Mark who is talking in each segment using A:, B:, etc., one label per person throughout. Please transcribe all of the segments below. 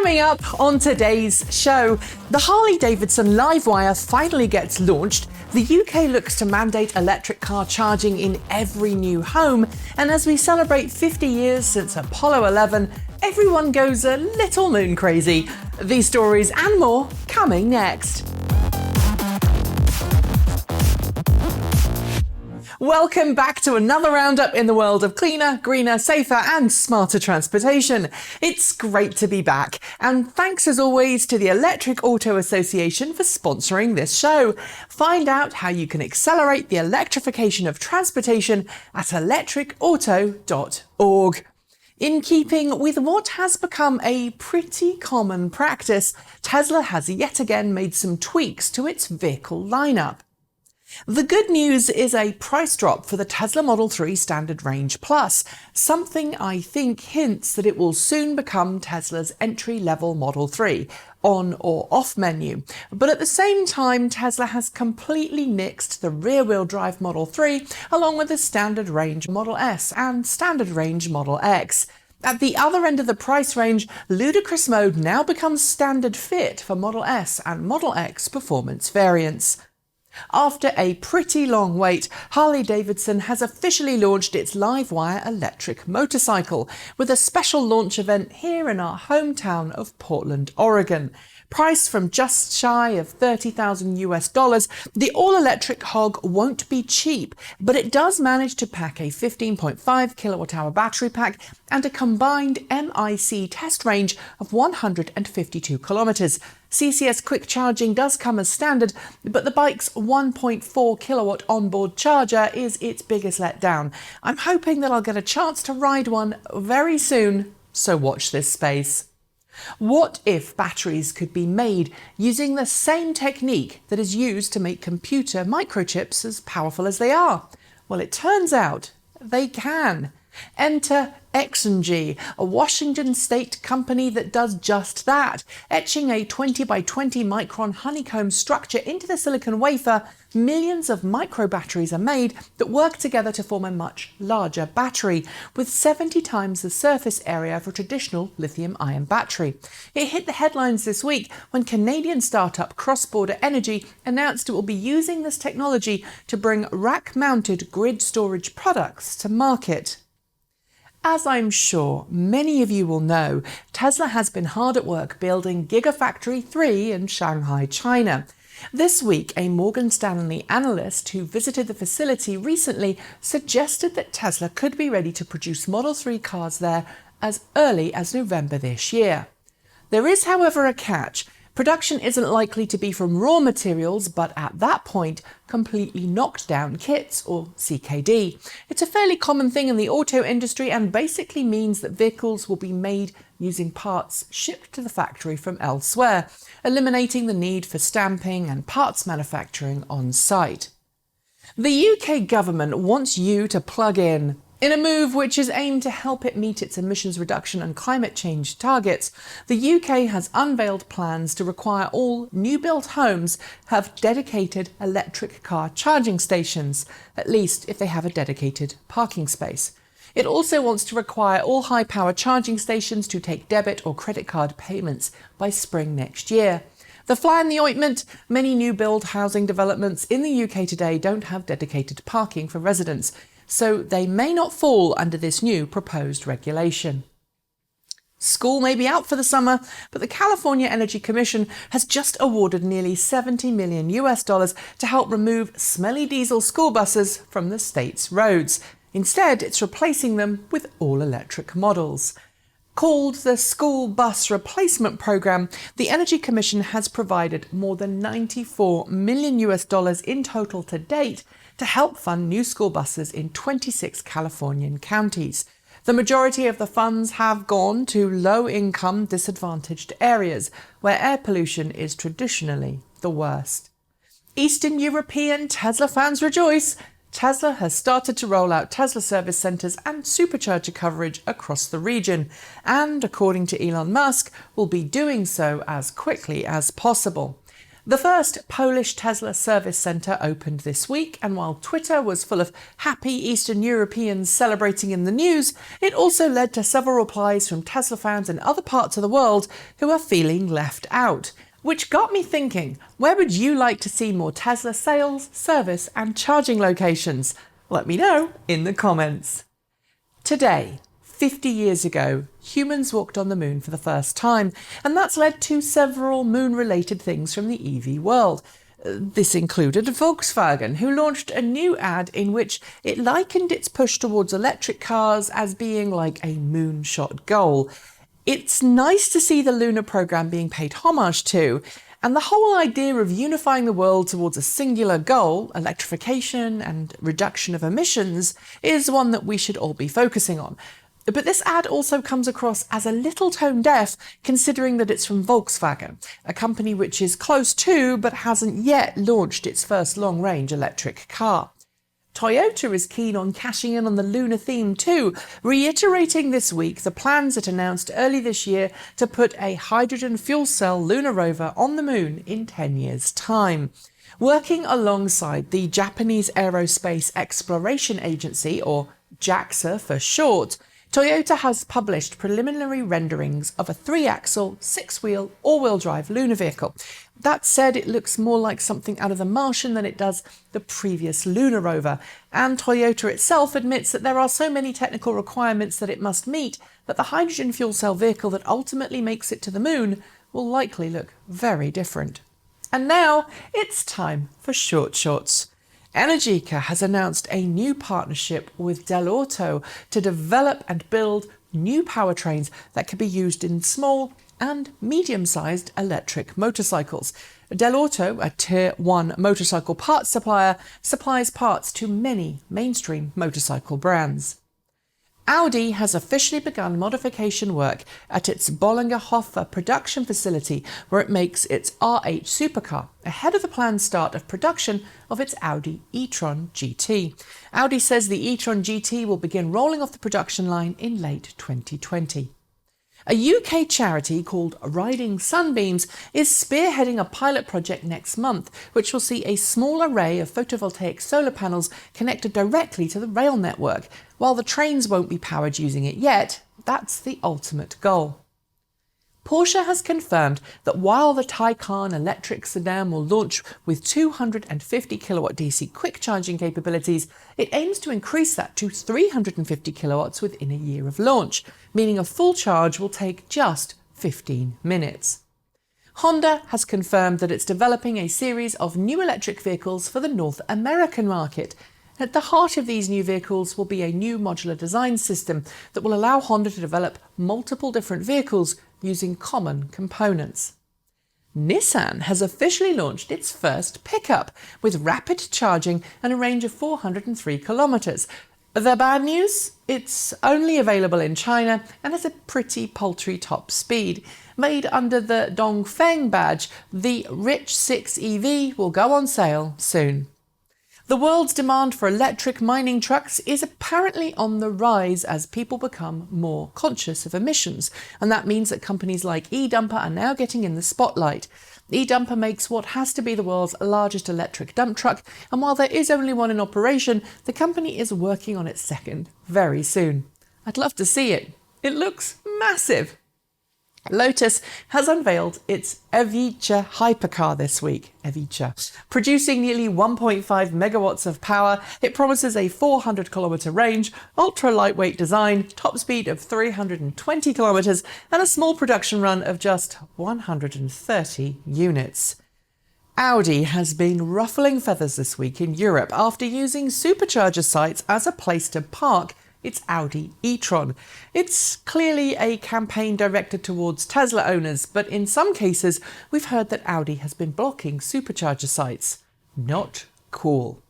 A: Coming up on today's show, the Harley Davidson Livewire finally gets launched, the UK looks to mandate electric car charging in every new home, and as we celebrate 50 years since Apollo 11, everyone goes a little moon crazy. These stories and more coming next. Welcome back to another roundup in the world of cleaner, greener, safer and smarter transportation. It's great to be back, and thanks as always to the Electric Auto Association for sponsoring this show. Find out how you can accelerate the electrification of transportation at electricauto.org. In keeping with what has become a pretty common practice, Tesla has yet again made some tweaks to its vehicle lineup. The good news is a price drop for the Tesla Model 3 Standard Range Plus, something I think hints that it will soon become Tesla's entry-level Model 3, on or off menu. But at the same time, Tesla has completely nixed the rear-wheel drive Model 3, along with the Standard Range Model S and Standard Range Model X. At the other end of the price range, Ludicrous Mode now becomes standard fit for Model S and Model X performance variants. After a pretty long wait, Harley-Davidson has officially launched its Livewire electric motorcycle with a special launch event here in our hometown of Portland, Oregon. Priced from just shy of $30,000, the all-electric hog won't be cheap, but it does manage to pack a 15.5 kilowatt-hour battery pack and a combined MIC test range of 152 kilometers. CCS quick charging does come as standard, but the bike's 1.4 kilowatt onboard charger is its biggest letdown. I'm hoping that I'll get a chance to ride one very soon, so watch this space. What if batteries could be made using the same technique that is used to make computer microchips as powerful as they are? Well, it turns out they can. Enter Exengy, a Washington state company that does just that. Etching a 20 by 20 micron honeycomb structure into the silicon wafer, millions of microbatteries are made that work together to form a much larger battery, with 70 times the surface area of a traditional lithium-ion battery. It hit the headlines this week when Canadian startup Cross Border Energy announced it will be using this technology to bring rack-mounted grid storage products to market. As I'm sure many of you will know, Tesla has been hard at work building Gigafactory 3 in Shanghai, China. This week, a Morgan Stanley analyst who visited the facility recently suggested that Tesla could be ready to produce Model 3 cars there as early as November this year. There is, however, a catch. Production isn't likely to be from raw materials, but at that point, completely knocked down kits, or CKD. It's a fairly common thing in the auto industry and basically means that vehicles will be made using parts shipped to the factory from elsewhere, eliminating the need for stamping and parts manufacturing on site. The UK government wants you to plug in a move which is aimed to help it meet its emissions reduction and climate change targets. The UK has unveiled plans to require all new-built homes have dedicated electric car charging stations, at least if they have a dedicated parking space. It also wants to require all high-power charging stations to take debit or credit card payments by spring next year. The fly in the ointment, many new-build housing developments in the UK today don't have dedicated parking for residents, so they may not fall under this new proposed regulation. School may be out for the summer, but the California Energy Commission has just awarded nearly $70 million to help remove smelly diesel school buses from the state's roads. Instead, it's replacing them with all-electric models. Called the School Bus Replacement Program, the Energy Commission has provided more than $94 million in total to date to help fund new school buses in 26 Californian counties. The majority of the funds have gone to low-income, disadvantaged areas where air pollution is traditionally the worst. Eastern European Tesla fans rejoice! Tesla has started to roll out Tesla service centres and supercharger coverage across the region, and according to Elon Musk, will be doing so as quickly as possible. The first Polish Tesla service centre opened this week, and while Twitter was full of happy Eastern Europeans celebrating in the news, it also led to several replies from Tesla fans in other parts of the world who are feeling left out. Which got me thinking, where would you like to see more Tesla sales, service and charging locations? Let me know in the comments. Today, 50 years ago, humans walked on the moon for the first time, and that's led to several moon-related things from the EV world. This included Volkswagen, who launched a new ad in which it likened its push towards electric cars as being like a moonshot goal. It's nice to see the lunar program being paid homage to, and the whole idea of unifying the world towards a singular goal, electrification and reduction of emissions, is one that we should all be focusing on. But this ad also comes across as a little tone deaf, considering that it's from Volkswagen, a company which is close to but hasn't yet launched its first long-range electric car. Toyota is keen on cashing in on the lunar theme too, reiterating this week the plans it announced early this year to put a hydrogen fuel cell lunar rover on the moon in 10 years' time. Working alongside the Japanese Aerospace Exploration Agency, or JAXA for short, Toyota has published preliminary renderings of a 3-axle, 6-wheel, all-wheel drive lunar vehicle. That said, it looks more like something out of The Martian than it does the previous lunar rover, and Toyota itself admits that there are so many technical requirements that it must meet that the hydrogen fuel cell vehicle that ultimately makes it to the moon will likely look very different. And now it's time for Short Shorts. Energica has announced a new partnership with Del Auto to develop and build new powertrains that can be used in small and medium-sized electric motorcycles. Del Auto, a Tier 1 motorcycle parts supplier, supplies parts to many mainstream motorcycle brands. Audi has officially begun modification work at its Bollingerhofer production facility, where it makes its R8 supercar, ahead of the planned start of production of its Audi e-tron GT. Audi says the e-tron GT will begin rolling off the production line in late 2020. A UK charity called Riding Sunbeams is spearheading a pilot project next month, which will see a small array of photovoltaic solar panels connected directly to the rail network. While the trains won't be powered using it yet, that's the ultimate goal. Porsche has confirmed that while the Taycan electric sedan will launch with 250 kilowatt DC quick charging capabilities, it aims to increase that to 350 kilowatts within a year of launch, meaning a full charge will take just 15 minutes. Honda has confirmed that it's developing a series of new electric vehicles for the North American market. At the heart of these new vehicles will be a new modular design system that will allow Honda to develop multiple different vehicles using common components. Nissan has officially launched its first pickup with rapid charging and a range of 403 kilometres. The bad news? It's only available in China and has a pretty paltry top speed. Made under the Dongfeng badge, the Rich 6 EV will go on sale soon. The world's demand for electric mining trucks is apparently on the rise as people become more conscious of emissions, and that means that companies like eDumper are now getting in the spotlight. eDumper makes what has to be the world's largest electric dump truck, and while there is only one in operation, the company is working on its second very soon. I'd love to see it. It looks massive. Lotus has unveiled its Evija hypercar this week. Evija. Producing nearly 1.5 megawatts of power, it promises a 400-kilometre range, ultra-lightweight design, top speed of 320 kilometres, and a small production run of just 130 units. Audi has been ruffling feathers this week in Europe after using supercharger sites as a place to park its Audi e-tron. It's clearly a campaign directed towards Tesla owners, but in some cases we've heard that Audi has been blocking supercharger sites. Not cool.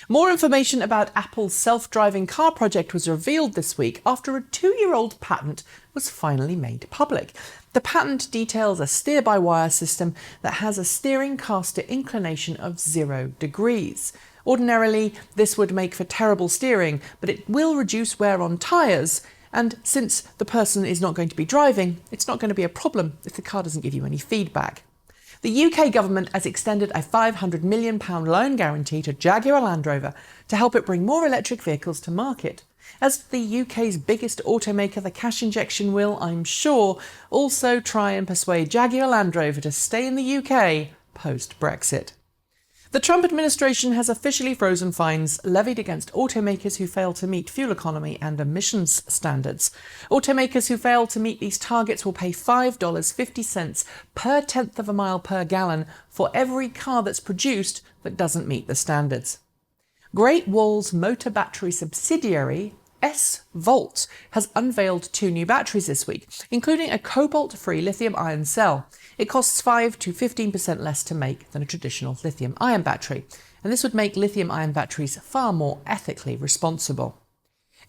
A: More information about Apple's self-driving car project was revealed this week after a 2-year-old patent was finally made public. The patent details a steer-by-wire system that has a steering caster inclination of 0 degrees. Ordinarily, this would make for terrible steering, but it will reduce wear on tyres, and since the person is not going to be driving, it's not going to be a problem if the car doesn't give you any feedback. The UK government has extended a £500 million loan guarantee to Jaguar Land Rover to help it bring more electric vehicles to market. As the UK's biggest automaker, the cash injection will, I'm sure, also try and persuade Jaguar Land Rover to stay in the UK post-Brexit. The Trump administration has officially frozen fines levied against automakers who fail to meet fuel economy and emissions standards. Automakers who fail to meet these targets will pay $5.50 per tenth of a mile per gallon for every car that's produced that doesn't meet the standards. Great Wall's motor battery subsidiary, S-Volt, has unveiled 2 new batteries this week, including a cobalt-free lithium-ion cell. It costs 5 to 15% less to make than a traditional lithium-ion battery, and this would make lithium-ion batteries far more ethically responsible.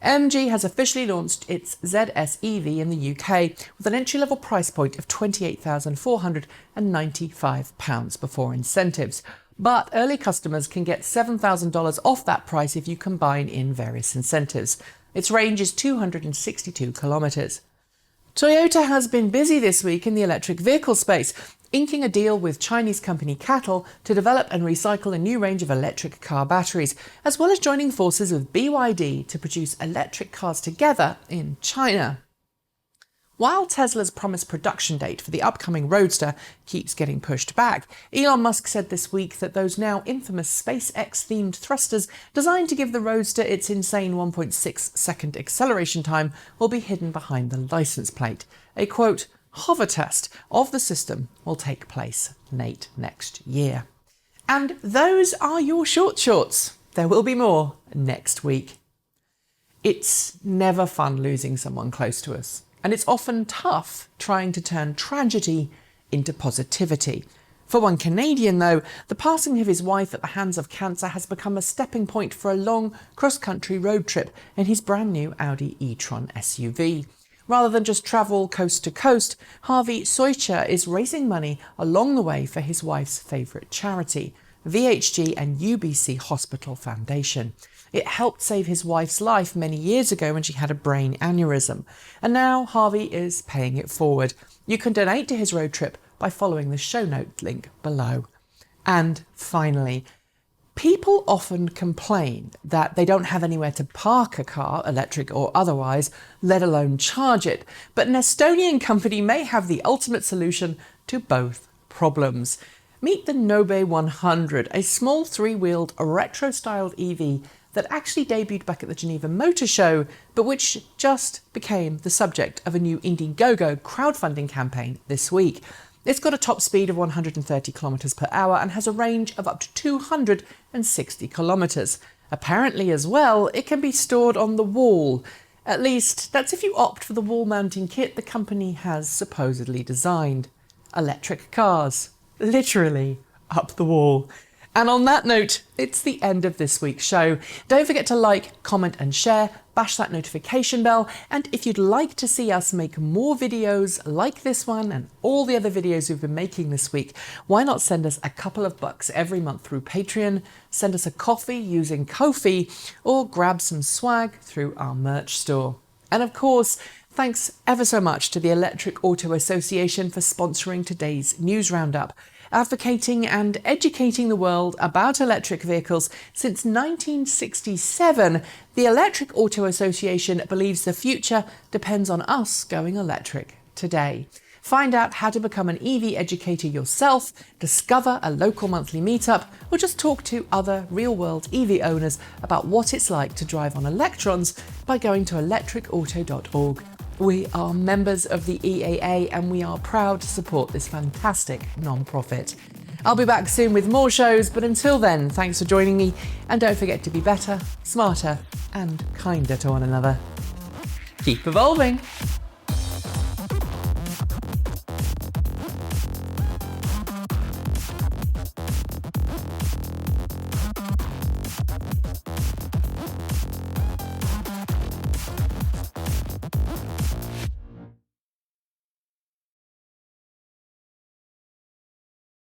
A: MG has officially launched its ZS EV in the UK with an entry-level price point of £28,495 before incentives. But early customers can get $7,000 off that price if you combine in various incentives. Its range is 262 kilometres. Toyota has been busy this week in the electric vehicle space, inking a deal with Chinese company CATL to develop and recycle a new range of electric car batteries, as well as joining forces with BYD to produce electric cars together in China. While Tesla's promised production date for the upcoming Roadster keeps getting pushed back, Elon Musk said this week that those now infamous SpaceX-themed thrusters designed to give the Roadster its insane 1.6-second acceleration time will be hidden behind the license plate. A, quote, hover test of the system will take place late next year. And those are your shorts. There will be more next week. It's never fun losing someone close to us. And it's often tough trying to turn tragedy into positivity. For one Canadian, though, the passing of his wife at the hands of cancer has become a stepping point for a long cross-country road trip in his brand new Audi e-tron SUV. Rather than just travel coast to coast, Harvey Soicher is raising money along the way for his wife's favourite charity, VHG and UBC Hospital Foundation. It helped save his wife's life many years ago when she had a brain aneurysm. And now Harvey is paying it forward. You can donate to his road trip by following the show note link below. And finally, people often complain that they don't have anywhere to park a car, electric or otherwise, let alone charge it. But an Estonian company may have the ultimate solution to both problems. Meet the Nobe 100, a small 3-wheeled retro-styled EV that actually debuted back at the Geneva Motor Show, but which just became the subject of a new Indiegogo crowdfunding campaign this week. It's got a top speed of 130 kilometres per hour and has a range of up to 260 kilometres. Apparently as well, it can be stored on the wall. At least, that's if you opt for the wall mounting kit the company has supposedly designed. Electric cars. Literally up the wall. And on that note, it's the end of this week's show. Don't forget to like, comment and share, bash that notification bell, and if you'd like to see us make more videos like this one and all the other videos we've been making this week, why not send us a couple of bucks every month through Patreon, send us a coffee using Ko-fi, or grab some swag through our merch store. And of course, thanks ever so much to the Electric Auto Association for sponsoring today's news roundup. Advocating and educating the world about electric vehicles since 1967, the Electric Auto Association believes the future depends on us going electric today. Find out how to become an EV educator yourself, discover a local monthly meetup, or just talk to other real-world EV owners about what it's like to drive on electrons by going to electricauto.org. We are members of the EAA and we are proud to support this fantastic non-profit. I'll be back soon with more shows, but until then, thanks for joining me, and don't forget to be better, smarter, and kinder to one another. Keep evolving!